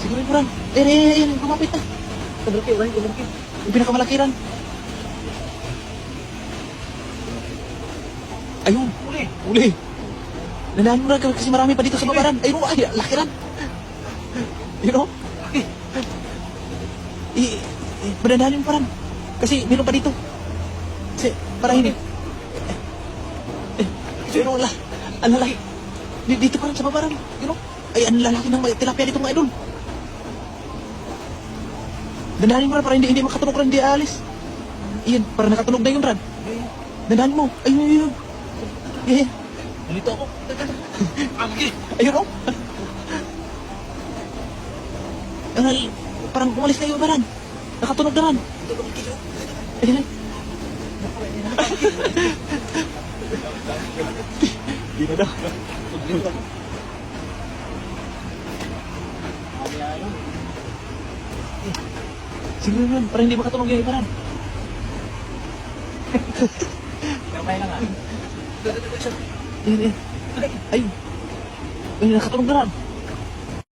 Siguro yun, Bran. Ayan, kumapit na. Kamalaki, Bran, kamalaki. Yung pinakamalakiran. Ayun. Uli. Nanaan mo, Bran, kasi marami pa dito sa babaran. Ayun, ay, laki ran. You know? Banananin mo, Bran. Kasi meron pa dito. Kasi, para hindi. Pero wala. Ang lalaki. Dito pa rin sa babaran. You know? Ay, ang lalaki ng tilapia dito, mga idol. Dandanin mo, Brad, para hindi makatunog rin, hindi aalis. Iyan, para nakatunog na yun, Brad. Dandanin mo. Ayun. Iyan. Nalito ako. Ayun, oh. Parang umalis na yun, Brad. Nakatunog na rin. Ayun. Hindi na daw. Siguro yun, para hindi makatunog yung ibaran. Kamay lang ah. Ayun. Ayun, nakatunog na rin.